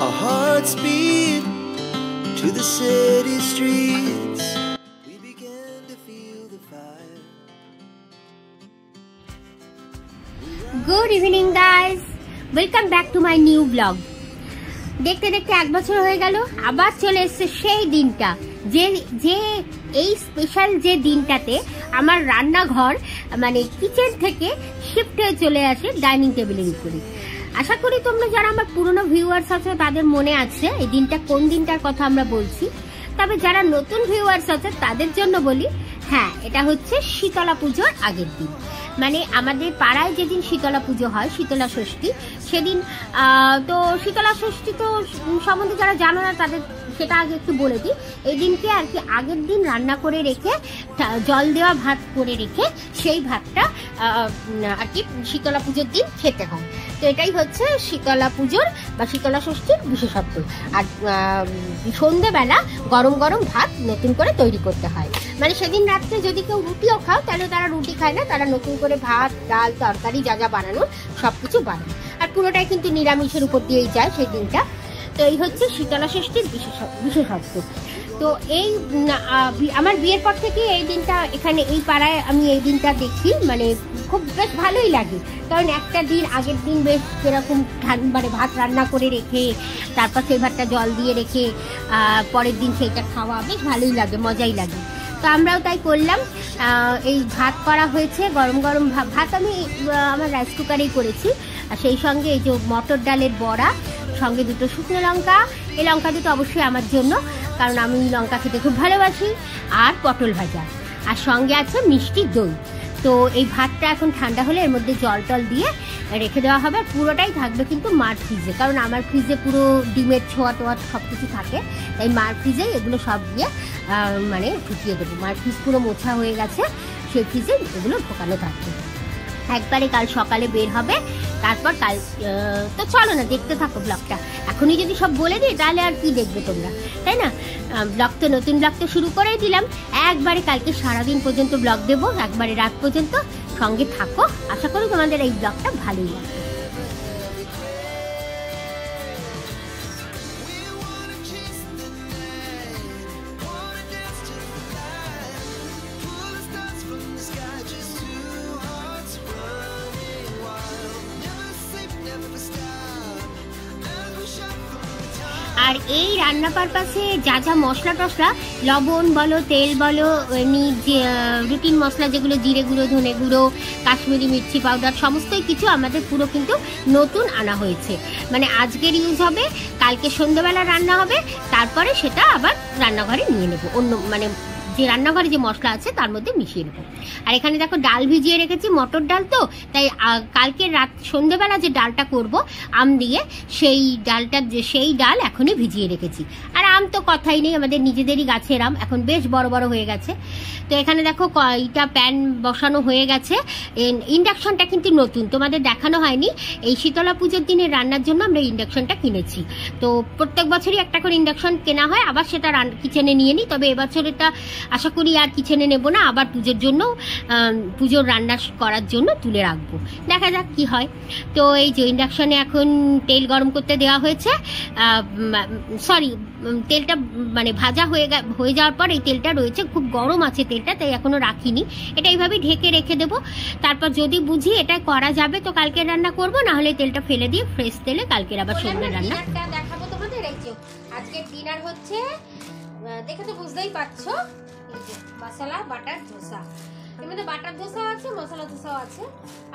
Our hearts beat to the city streets. We began to feel the fire. Good evening guys, welcome back to my new vlog. দেখতে দেখতে এক বছর হয়ে গেল, আবার চলে এসেছে সেই দিনটা যে এই স্পেশাল যে দিনটাতে আমার রান্নাঘর মানে কিচেন থেকে শিফট হয়ে চলে আসে ডাইনিং টেবিলের উপরে। আশা করি তোমরা যারা আমার পুরনো ভিউয়ার্স আছো তাদের মনে আছে এই দিনটা কোন দিনটার কথা আমরা বলছি। তবে যারা নতুন ভিউয়ার্স আছে তাদের জন্য বলি, হ্যাঁ এটা হচ্ছে শীতলা পুজোর আগের দিন। মানে আমাদের পাড়ায় যেদিন শীতলা পুজো হয়, শীতলা ষষ্ঠী, সেদিন তো শীতলা ষষ্ঠী তো সম্বন্ধে যারা জানো না তাদের সেটা আগে একটু বলে দিই। এই দিনকে আর কি আগের দিন রান্না করে রেখে জল দেওয়া ভাত করে রেখে সেই ভাতটা আর কি শীতলা পুজোর দিন খেতে হয়। তো এটাই হচ্ছে শীতলা পুজোর বা শীতলা ষষ্ঠীর বিশেষত্ব। আর সন্ধ্যেবেলা গরম গরম ভাত নতুন করে তৈরি করতে হয়। মানে সেদিন রাত্রে যদি কেউ রুটিও খাও তাহলে তারা রুটি খায় না, তারা নতুন করে ভাত ডাল তরকারি যা যা বানানোর সবকিছু বানায়। আর পুরোটাই কিন্তু নিরামিষের উপর দিয়েই যায় সেই দিনটা। তো এই হচ্ছে শীতলা ষষ্ঠীর বিশেষত্ব। তো এই আমার বিয়ের পর থেকে এই দিনটা এখানে এই পাড়ায় আমি এই দিনটা দেখি, মানে খুব বেশ ভালোই লাগে। কারণ একটা দিন আগের দিন বেশ যেরকম মানে ভাত রান্না করে রেখে তারপর সেই ভাতটা জল দিয়ে রেখে পরের দিন সেইটা খাওয়া বেশ ভালোই লাগে, মজাই লাগে। তো আমরাও তাই করলাম। এই ভাত করা হয়েছে, গরম গরম ভাত আমি আমার রাইস কুকারেই করেছি। আর সেই সঙ্গে এই যে মটর ডালের বড়া, সঙ্গে দুটো শুকনো লঙ্কা, এই লঙ্কা দুটো অবশ্যই আমার জন্য, কারণ আমি লঙ্কা খেতে খুব ভালোবাসি, আর পটল ভাজা, আর সঙ্গে আছে মিষ্টি দই। তো এই ভাতটা এখন ঠান্ডা হলে এর মধ্যে জল টল দিয়ে রেখে দেওয়া হবে। পুরোটাই থাকবে কিন্তু মার ফ্রিজে, কারণ আমার ফ্রিজে পুরো ডিমের ছোঁয়া টোয়া সব কিছু থাকে। তাই মার ফ্রিজে এগুলো সব দিয়ে মানে ঢুকিয়ে দেবো। মার ফ্রিজ পুরো মোছা হয়ে গেছে, সেই ফ্রিজে এগুলো ঢোকানো থাকবে। একবারে কাল সকালে বের হবে। তারপর কাল তো চলো না দেখতে থাকো ব্লগটা। এখনই যদি সব বলে দিই তাহলে আর কি দেখবে তোমরা, তাই না? ব্লগ তো নতুন ব্লগ তো শুরু করেই দিলাম। একবারে কালকে সারাদিন পর্যন্ত ব্লগ দেবো, একবারে রাত পর্যন্ত সঙ্গে থাকো। আশা করি তোমাদের এই ব্লগটা ভালোই লাগবে। আর এই রান্না পারপাসে যা যা মশলা টসলা, লবণ বলো, তেল বলো, এমনি যে রুটিন মশলা যেগুলো জিরে গুঁড়ো, ধনে গুঁড়ো, কাশ্মীরি মির্চি পাউডার, সমস্তই কিছু আমাদের পুরো কিন্তু নতুন আনা হয়েছে। মানে আজকের ইউজ হবে, কালকে সন্ধ্যাবেলা রান্না হবে, তারপরে সেটা আবার রান্নাঘরে নিয়ে নেবো, অন্য মানে যে রান্নাঘরে যে মশলা আছে তার মধ্যে মিশিয়ে নেবো। আর এখানে দেখো ডাল ভিজিয়ে রেখেছি, মটর ডাল, তো তাই কালকে রাত সন্ধ্যেবেলা যে ডালটা করব আম দিয়ে, সেই ডাল এখনই ভিজিয়ে রেখেছি। আর আম তো কথাই নেই, আমাদের নিজেদেরই গাছের আম, এখন বেশ বড় বড় হয়ে গেছে। তো এখানে দেখো কয়টা প্যান বসানো হয়ে গেছে। ইন্ডাকশনটা কিন্তু নতুন, তোমাদের দেখানো হয়নি। এই শীতলা পুজোর দিনে রান্নার জন্য আমরা ইন্ডাকশনটা কিনেছি। তো প্রত্যেক বছরই একটা করে ইন্ডাকশন কেনা হয়, আবার সেটা কিচেনে নিয়ে নিই। তবে এবছর এটা আশা করি আর কিচেনে নেব না, আবার পুজোর জন্য পুজোর রান্না করার জন্য তুলে রাখবো, দেখা যাক কি হয়। তো এই যে ইন্ডাকশনে এখন তেল গরম করতে দেওয়া হয়েছে। সরি, তেলটা মানে ভাজা হয়ে যাওয়ার পর এই তেলটা রয়েছে, খুব গরম আছে তেলটা, তাই এখনো রাখিনি। এটা এইভাবেই ঢেকে রেখে দেবো। তারপর যদি বুঝি এটা করা যাবে তো কালকের রান্না করব, না হলে তেলটা ফেলে দিয়ে ফ্রেশ তেলে কালকের আবার সন্ধ্যে রান্না দেখাবো তোমাদের। এই যে আজকের ডিনার হচ্ছে, দেখে তো বুঝতেই পারছো, মশলা বাটার ধোসা। এর মধ্যে বাটার ধোসা আছে, মশলা ধোসাও আছে।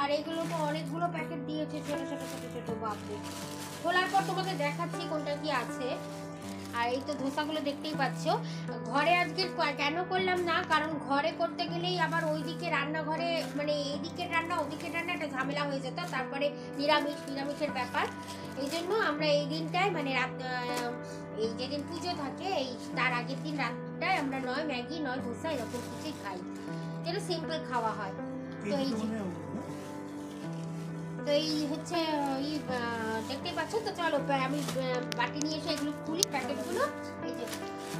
আর এগুলো তো অনেকগুলো প্যাকেট দিয়েছে, ছোট ছোট ছোট ছোট, বাপরে। খোলার পর তোমাদের দেখাচ্ছি কোনটা কি আছে। আর এই তো ধোসাগুলো দেখতেই পাচ্ছ। ঘরে আজকে কেন করলাম না, কারণ ঘরে করতে গেলেই আবার ওইদিকে রান্নাঘরে মানে এইদিকের রান্না ওদিকের রান্না একটা ঝামেলা হয়ে যেত, তারপরে নিরামিষের ব্যাপার। এই জন্য আমরা এই দিনটায় মানে এই যেদিন পুজো থাকে এই তার আগের দিন রাতটায় আমরা নয় ম্যাগি নয় ধোসা এরকম কিছুই খাই, যেটা সিম্পল খাওয়া হয়। তো এই হচ্ছে দেখতেই পাচ্ছ। তো চলো আমি বাটি নিয়ে এসে এগুলো খুলি, প্যাকেটগুলো। এই যে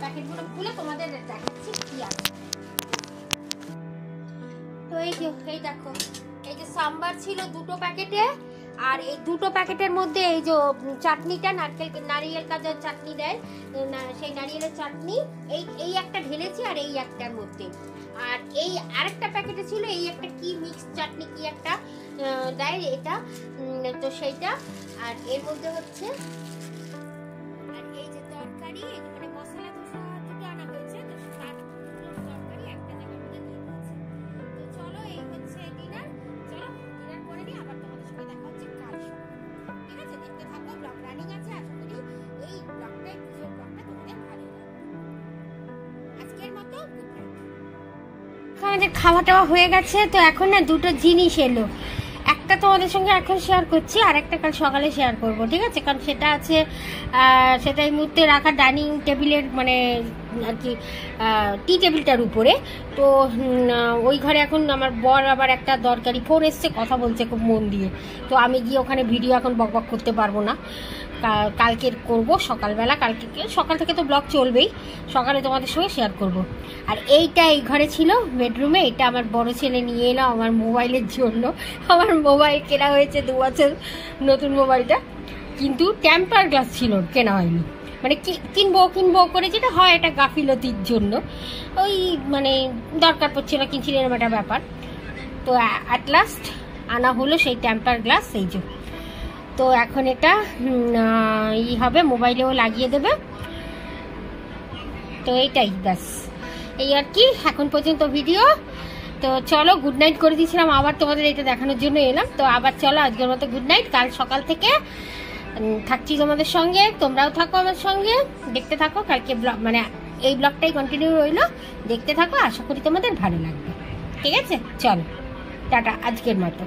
প্যাকেটগুলো খুলে তোমাদের দেখাচ্ছি কি আছে। তো এই যে এই দেখো, এই যে সাম্বার ছিল দুটো প্যাকেটে, আর এই দুটো প্যাকেটের মধ্যে এই যে চাটনিটা নারিয়েল কাজার চাটনি দেয়, সেই নারিয়েলের চাটনি এই একটা ঢেলেছি আর এই একটার মধ্যে। আর এই আরেকটা প্যাকেটে ছিল এই একটা কি মিক্স চাটনি কি একটা দেয় এটা, তো সেইটা। আর এর মধ্যে হচ্ছে আর এই যে তরকারি, মানে মশলা ধোসা দুটো আনা হয়েছে, তো তার তরকারি একটা জায়গার মধ্যে দিয়ে দিয়েছে। তো চলো এই হচ্ছে ডিনার, চলো ডিনার করে নিই, আবার তোমাদের সঙ্গে দেখা হচ্ছে কাল সকালে। ঠিক আছে, দেখতে থাকো, ব্লগ রানিং আছে, আশা করি এই ব্লগটা পুজোর ব্লগটা তোমাদের ভালো লাগবে। আজকের মতো গুড নাইট। আমাদের খাওয়া টাওয়া হয়ে গেছে, তো এখন না দুটো জিনিস এলো, একটা তোমাদের সঙ্গে এখন শেয়ার করছি আর একটা কাল সকালে শেয়ার করব, ঠিক আছে? কারণ সেটা আছে সেটা এই মুহূর্তে রাখা ডাইনিং টেবিলের মানে আর কি টি টেবিলটার উপরে। তো ওই ঘরে এখন আমার বর আবার একটা দরকারি ফোন এসছে, কথা বলছে খুব মন দিয়ে, তো আমি গিয়ে ওখানে ভিডিও এখন বকবক করতে পারবো না, কালকের করব সকালবেলা, কালকে সকাল থেকে তো ব্লগ চলবেই, সকালে তোমাদের সঙ্গে শেয়ার করব। আর এইটা এই ঘরে ছিল বেডরুমে, এটা আমার বড় ছেলে নিয়ে এলো আমার মোবাইলের জন্য। আমার মোবাইল কেনা হয়েছে 2 বছর, নতুন মোবাইলটা, কিন্তু টেম্পার গ্লাস ছিল, কেনা হয়নি, মানে কিনবো করে যেটা হয় একটা গাফিলতির জন্য, ওই মানে দরকার পড়ছিল কিনছিল এরকম একটা ব্যাপার। তো অ্যাট লাস্ট আনা হলো সেই টেম্পার গ্লাস, এই যে। তো এখন এটা হবে, মোবাইলেও লাগিয়ে দেবে, তো এইটাই ব্যাস, এই আর কি এখন পর্যন্ত ভিডিও। তো চলো গুড নাইট করে দিয়েছিলাম, আবার তোমাদের এটা দেখানোর জন্য এলাম। তো আবার চলো আজকের মতো গুড নাইট, কাল সকাল থেকে থাকছি তোমাদের সঙ্গে, তোমরাও থাকো আমার সঙ্গে, দেখতে থাকো কালকে ব্লগ, মানে এই ব্লগটাই কন্টিনিউ রইলো, দেখতে থাকো, আশা করি তোমাদের ভালো লাগবে। ঠিক আছে, চলো টাটা আজকের মতো।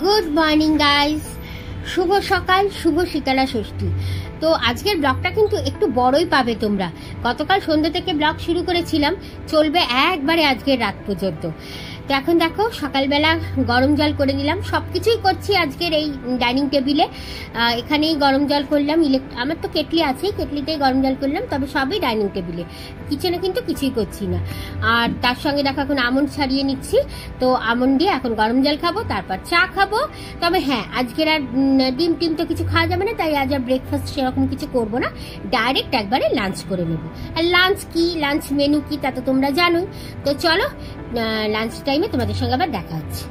গুড মর্নিং গাইস, শুভ সকাল, শুভ শীতলা ষষ্ঠী। তো আজকের ব্লগটা কিন্তু একটু বড়ই পাবে তোমরা, গতকাল সন্ধ্যা থেকে ব্লগ শুরু করেছিলাম, চলবে একবারে আজকের রাত পর্যন্ত। তো এখন দেখো সকালবেলা গরম জল করে নিলাম, সব কিছুই করছি আজকের এই ডাইনিং টেবিলে, এখানেই গরম জল করলাম, আমার তো কেটলি আছেই, কেটলিতেই গরম জল করলাম, তবে সবই ডাইনিং টেবিলে, কিচেনে কিন্তু কিছুই করছি না। আর তার সঙ্গে দেখো এখন আমন্ড ছাড়িয়ে নিচ্ছি, তো আমন্ড দিয়ে এখন গরম জল খাবো, তারপর চা খাবো। তবে হ্যাঁ, আজকের আর ডিম টিম তো কিছু খাওয়া যাবে না, তাই আজ আর ব্রেকফাস্ট সেরকম কিছু করবো না, ডাইরেক্ট একবারে লাঞ্চ করে নেবো। আর লাঞ্চ কি, লাঞ্চ মেনু কি তা তো তোমরা জানোই। তো চলো লাঞ্চ টাইমে তোমাদের সঙ্গে আবার দেখা হচ্ছে।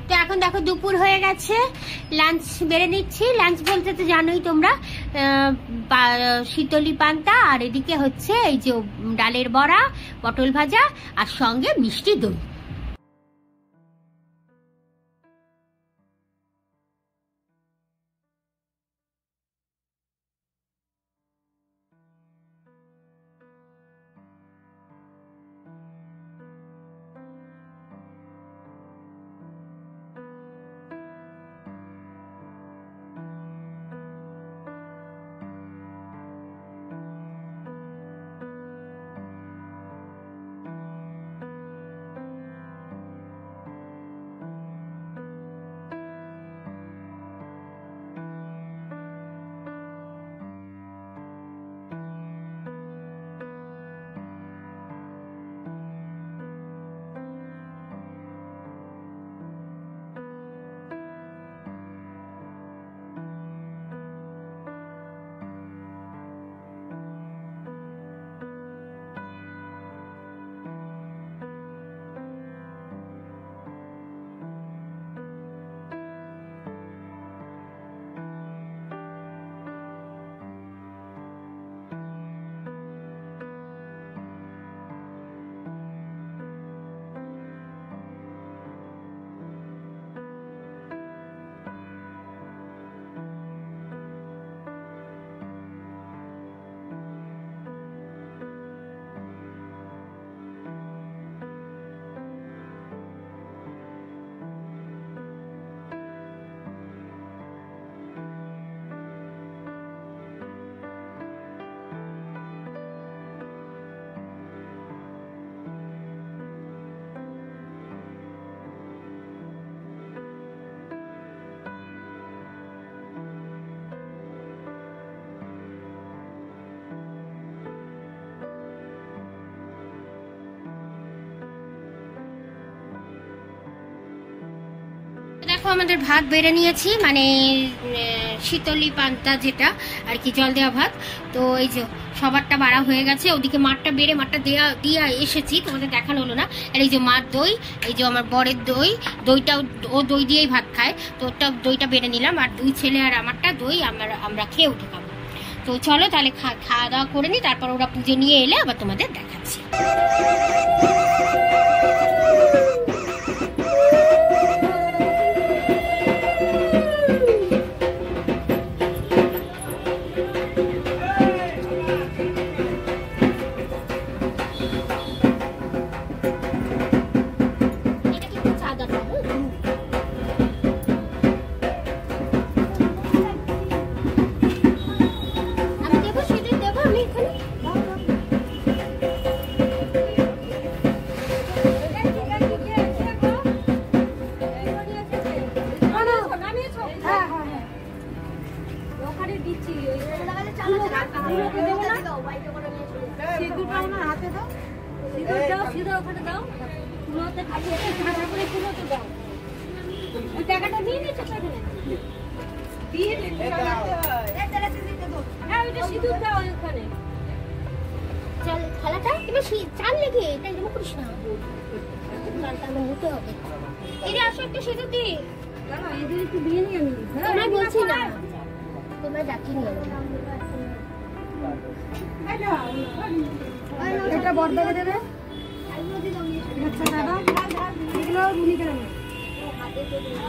তো এখন দেখো দুপুর হয়ে গেছে, লাঞ্চ বেড়ে নিচ্ছি। লাঞ্চ বলতে তো জানোই তোমরা, শীতলি পান্তা, আর এদিকে হচ্ছে এই যে ডালের বড়া, পটল ভাজা, আর সঙ্গে মিষ্টি দই। দেখো আমাদের ভাত বেড়ে নিয়েছি, মানে শীতলি পান্তা যেটা আর কি, জল দেওয়া ভাত। তো এই যে সবারটা বাড়া হয়ে গেছে, ওদিকে মাঠটা বেড়ে মাঠটা দিয়ে এসেছি, তোমাদের দেখানো হলো না। আর এই যে মার দই, এই যে আমার বরের দইটাও, ও দই দিয়েই ভাত খায়, তো ওটা দইটা বেড়ে নিলাম। আর দুই ছেলে আর আমারটা দই আমরা খেয়ে উঠে খাবো। তো চলো তাহলে খাওয়া দাওয়া করে নিই, তারপর ওরা পুজো নিয়ে এলে আবার তোমাদের দেখাচ্ছি।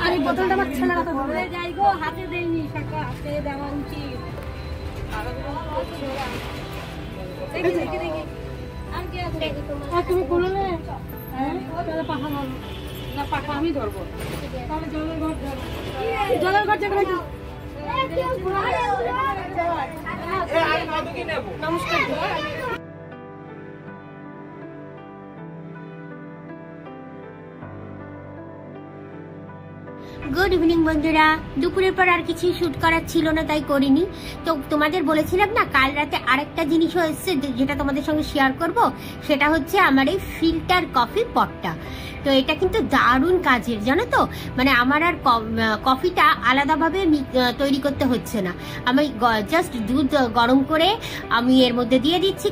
আরে বোতলটা আমার ছেলেরা তো ধরে যাই গো, হাতে দেয়নি, টাকা হাতে দেওয়া উচিত। আর কি আছে তুমি করলে? হ্যাঁ তাহলে পাখা মারো না, পাখা আমি ধরবো। তাহলে জলের ঘর ধরো, জলের ঘর যেখানে নমস্কার। গুড ইভিনিং বন্ধুরা। দুপুরের পর আর কিছু শুট করার ছিল না, তাই করিনি। তো তোমাদের বলেছিলাম না, কাল রাতে আরেকটা জিনিসও এসছে যেটা তোমাদের সঙ্গে শেয়ার করব, সেটা হচ্ছে আমার এই ফিল্টার কফি পটটা। তো তো এটা কিন্তু দারুণ কাজের, জানো তো। মানে আমার আর কফিটা আলাদাভাবে তৈরি করতে হচ্ছে না। আমি জাস্ট দুধ গরম করে আমি এর মধ্যে দিয়ে দিচ্ছি,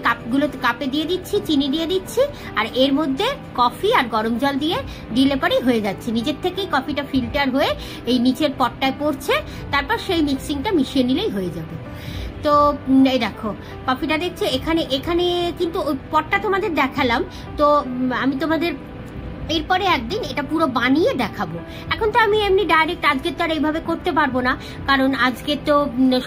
কাপে দিয়ে দিচ্ছি, চিনি দিয়ে দিচ্ছি, আর এর মধ্যে কফি আর গরম জল দিয়ে দিলে পরেই হয়ে যাচ্ছে। নিজের থেকেই কফিটা ফিল্টার হয়ে এই নিচের পটটায় পড়ছে, তারপর সেই মিক্সিংটা মিশিয়ে নিলেই হয়ে যাবে। তো এই দেখো কফিটা দেখছো এখানে এখানে কিন্তু ওই পটটা তোমাদের দেখালাম। তো আমি তোমাদের এরপরে একদিন এটা পুরো বানিয়ে দেখাবো। এখন তো আমি এমনি ডাইরেক্ট আজকে তো আর এইভাবে করতে পারবো না, কারণ আজকে তো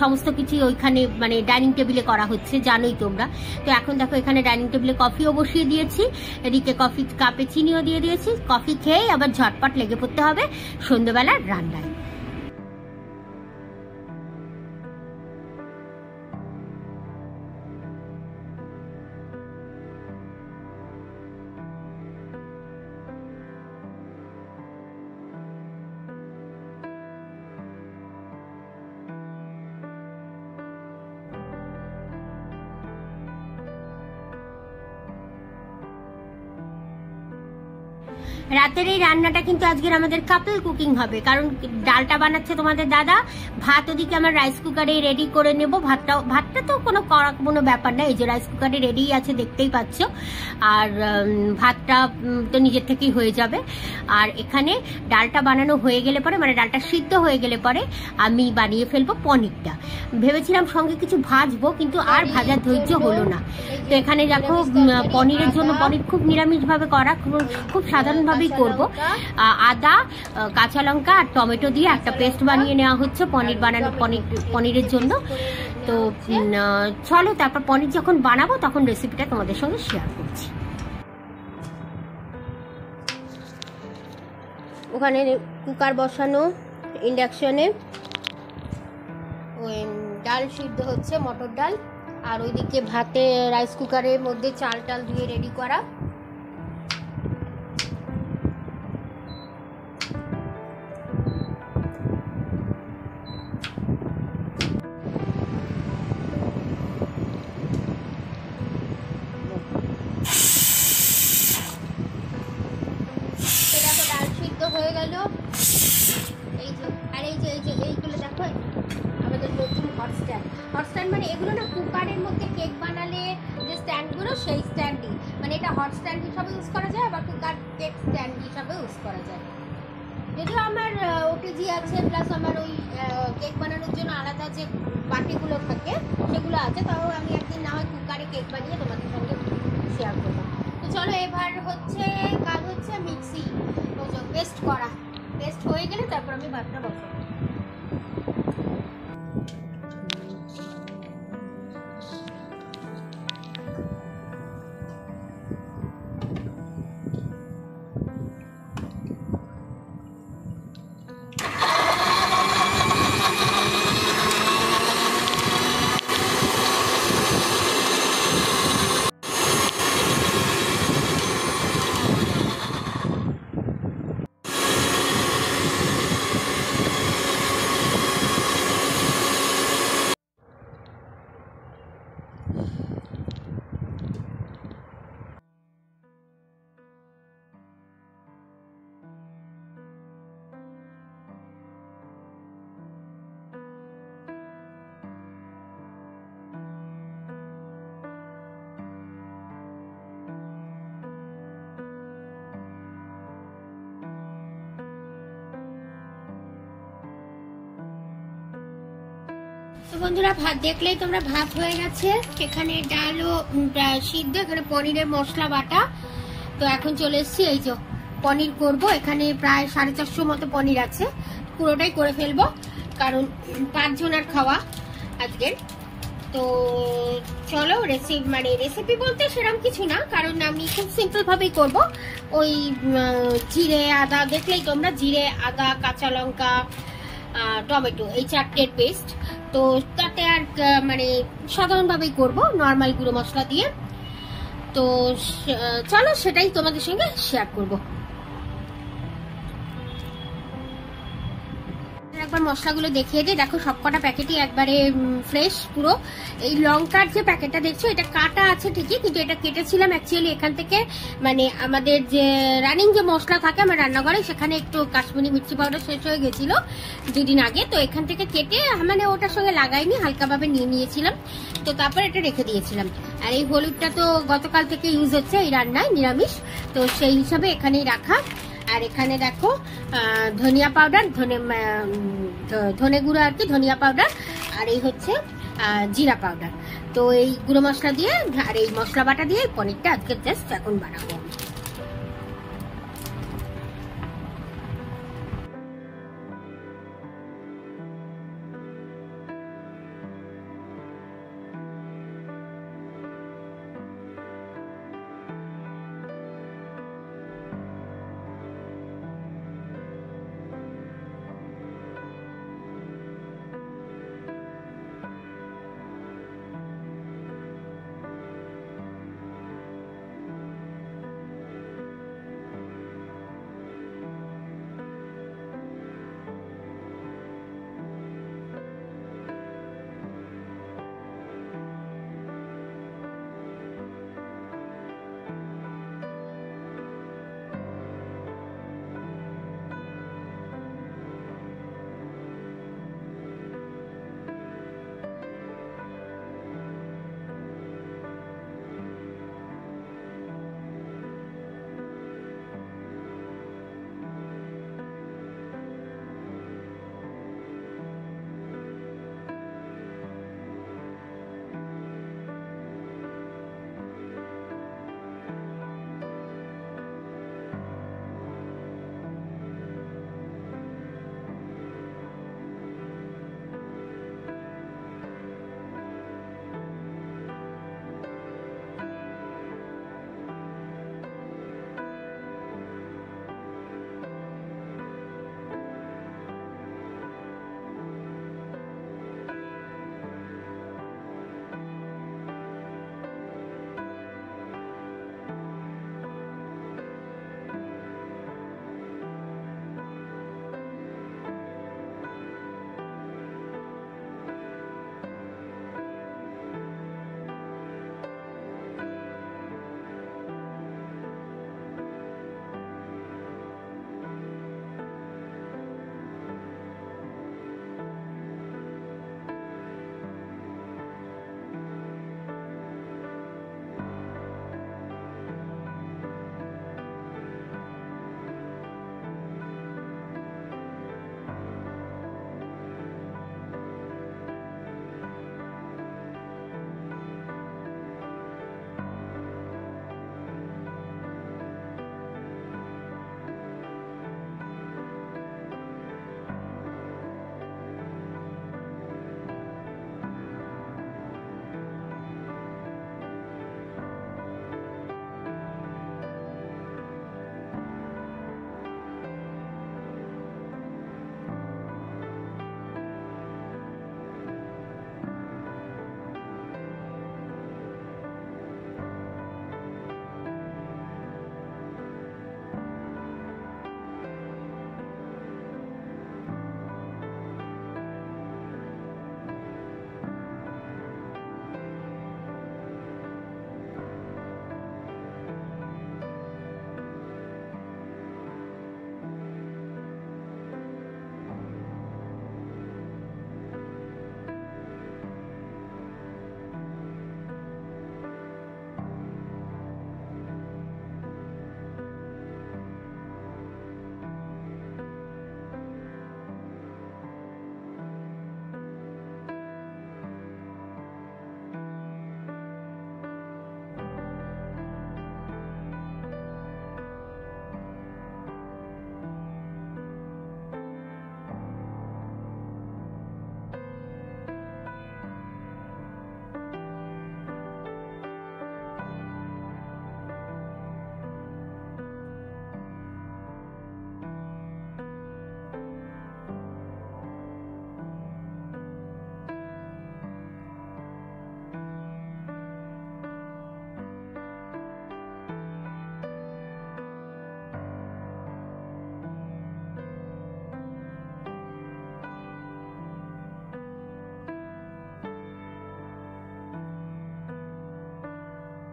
সমস্ত কিছু ওইখানে মানে ডাইনিং টেবিলে করা হচ্ছে, জানোই তোমরা। তো এখন দেখো এখানে ডাইনিং টেবিলে কফিও বসিয়ে দিয়েছি, এদিকে কফি কাপে চিনিও দিয়ে দিয়েছি। কফি খেয়ে আবার ঝটপট লেগে পড়তে হবে সন্ধ্যেবেলার রান্নায়। রাতের এই রান্নাটা কিন্তু আজকের আমাদের কাপল কুকিং হবে, কারণ ডালটা বানাচ্ছে তোমাদের দাদা, ভাত ওদিকে আমার রাইস কুকারে রেডি করে নেব। ভাতটা তো কোনো ব্যাপার না, এই যে রাইস কুকারে রেডি আছে দেখতেই পাচ্ছ, আর ভাতটা তো নিজের থেকেই হয়ে যাবে। আর এখানে ডালটা বানানো হয়ে গেলে পরে, মানে ডালটা সিদ্ধ হয়ে গেলে পরে আমি বানিয়ে ফেলবো পনিরটা। ভেবেছিলাম সঙ্গে কিছু ভাজবো, কিন্তু আর ভাজার ধৈর্য হলো না। তো এখানে দেখো পনিরের জন্য, পনির খুব নিরামিষভাবে করা, খুব সাধারণভাবে করব। আদা, কাঁচা লঙ্কা আর টমেটো দিয়ে একটা পেস্ট বানিয়ে নেওয়া হচ্ছে পনিরের জন্য। তো চলো তারপর পনির যখন বানাবো তখন রেসিপিটা তোমাদের সঙ্গে শেয়ার করছি। ওখানে কুকার বসানো ইন্ডাকশনে, ওই ডাল সিদ্ধ হচ্ছে, মটর ডাল, আর ওইদিকে ভাতে রাইস কুকারের মধ্যে চাল টাল ধুয়ে রেডি করা। হয়ে গেল এই যে, আর এই যে এইগুলো দেখো আমাদের নতুন হট স্ট্যান্ড, মানে এগুলো না কুকারের মধ্যে কেক বানালে যে স্ট্যান্ডগুলো, সেই স্ট্যান্ডই, মানে এটা হট স্ট্যান্ড হিসাবে ইউজ করা যায়, আবার কুকার কেক স্ট্যান্ড হিসাবে ইউজ করা যায়। যদিও আমার ওটিজি আছে, প্লাস আমার ওই কেক বানানোর জন্য আলাদা যে বাটিগুলো থাকে সেগুলো আছে, তাও আমি একদিন না হয় কুকারে কেক বানিয়ে তোমাদের সঙ্গে শেয়ার করবো। তো চলো এবার হচ্ছে কাজ হচ্ছে মিক্সি পেস্ট করা। পেস্ট হয়ে গেলে তারপর আমি ভাতটা বসাবো। তো বন্ধুরা ভাত দেখলেই তোমরা, ভাত হয়ে গেছে, এখানে ডালও সিদ্ধ, এখানে পনিরের মশলা বাটা। তো এখন চলে এসেছি এই যে পনির করব। এখানে প্রায় 450 মতো পনির আছে, পুরোটাই করে ফেলবো, কারণ 5 জনের খাওয়া আজকের। তো চলো রেসিপি বলতে সেরকম কিছু না, কারণ আমি খুব সিম্পল ভাবেই করব। ওই জিরে আদা দেখলেই তোমরা, জিরে আদা কাঁচা লঙ্কা টমেটো, এই 4টের পেস্ট। তো তাতে আর মানে সাধারণভাবেই করব, নর্মাল গুঁড়ো মশলা দিয়ে। তো চলো সেটাই তোমাদের সঙ্গে শেয়ার করব। একবার মশলাগুলো দেখিয়ে দিই। দেখো সবকটা প্যাকেটই একবারে ফ্রেশ পুরো। এই লঙ্কার যে প্যাকেটটা দেখছো এটা কাটা আছে ঠিকই, কিন্তু এটা কেটেছিলাম অ্যাকচুয়ালি এখান থেকে, মানে আমাদের যে রানিং যে মশলা থাকে আমার রান্নাঘরে, সেখানে একটু কাশ্মীরি মির্চি পাউডার শেষ হয়ে গেছিল দুদিন আগে, তো এখান থেকে কেটে মানে ওটার সঙ্গে লাগাইনি, হালকাভাবে নিয়ে নিয়েছিলাম, তো তারপর এটা রেখে দিয়েছিলাম। আর এই হলুদটা তো গতকাল থেকে ইউজ হচ্ছে এই রান্নায়, নিরামিষ, তো সেই হিসাবে এখানেই রাখা। আর এখানে দেখো ধনিয়া পাউডার, ধনে গুঁড়ো আর কি, ধনিয়া পাউডার, আর এই হচ্ছে জিরা পাউডার। তো এই গুঁড়ো মশলা দিয়ে আর এই মশলা বাটা দিয়ে পনিরটা আজকে জাস্ট এখন বানাবো।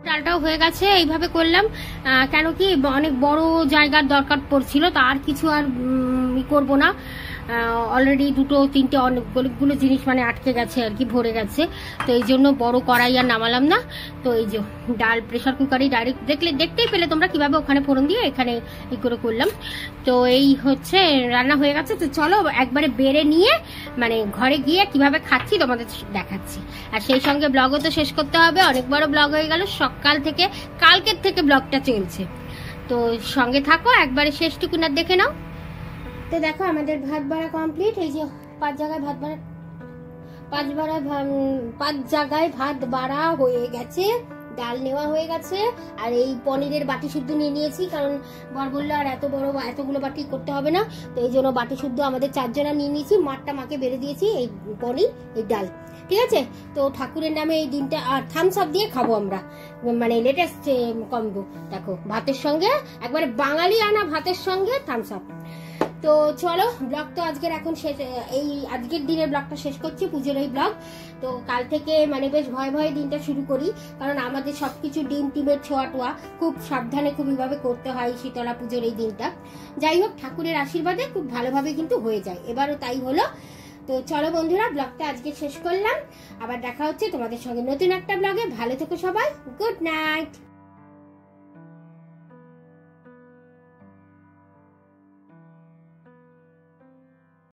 ডালটাও হয়ে গেছে, এইভাবে করলাম কেন কি অনেক বড় জায়গার দরকার পড়ছিল, তার কিছু আর করব না। অলরেডি 2-3টে অনেকগুলো জিনিস মানে আটকে গেছে আর কি, ভরে গেছে, তো এই জন্য বড় কড়াই আর নামালাম না। তো এই যে ডাল প্রেশার কুকারে ডাইরেক্ট দেখতেই পেলে তোমরা কিভাবে ওখানে ফোড়ন দিয়ে এখানে এই করে করলাম। তো এই হচ্ছে রান্না হয়ে গেছে। তো চলো একবারে বেড়ে নিয়ে মানে ঘরে গিয়ে কিভাবে খাচ্ছি তোমাদের দেখাচ্ছি। আর সেই সঙ্গে ব্লগও তো শেষ করতে হবে, অনেক বড় ব্লগ হয়ে গেল, সকাল থেকে কালকের থেকে ব্লগটা চলছে। তো সঙ্গে থাকো, একবারে শেষটুকু না দেখে নাও। তো দেখো আমাদের ভাত বাড়া কমপ্লিট। এই যে 5 জায়গায় ভাত বাড়া হয়ে গেছে, ডাল নেওয়া হয়ে গেছে, আর এই পনিরের বাটি শুদ্ধ নিয়ে নিয়েছি, কারণ বর বললো আর এতগুলো বাটি করতে হবে না, তো এই জন্য বাটি শুদ্ধ আমাদের 4 জনা নিয়ে নিয়েছি। মাকে বেড়ে দিয়েছি এই পনির, এই ডাল, ঠিক আছে। তো ঠাকুরের নামে এই দিনটা আর থামস আপ দিয়ে খাবো আমরা, মানে লেটেস্ট কম্বো। দেখো ভাতের সঙ্গে একবারে বাঙালি আনা ভাতের সঙ্গে থামস আপ। তো চলো ব্লগ তো আজকের এখন শেষ, এই আজকের দিনের ব্লগটা শেষ করছি, পুজোর এই ব্লগ। তো কাল থেকে মানে বেশ ভয়ে দিনটা শুরু করি, কারণ আমাদের সবকিছু টিমের ছোঁয়া খুব সাবধানে খুবইভাবে করতে হয় শীতলা পুজোর এই দিনটা। যাই হোক, ঠাকুরের আশীর্বাদে খুব ভালোভাবে কিন্তু হয়ে যায়, এবারও তাই হলো। তো চলো বন্ধুরা, ব্লগটা আজকে শেষ করলাম, আবার দেখা হচ্ছে তোমাদের সঙ্গে নতুন একটা ব্লগে। ভালো থেকো সবাই, গুড নাইট।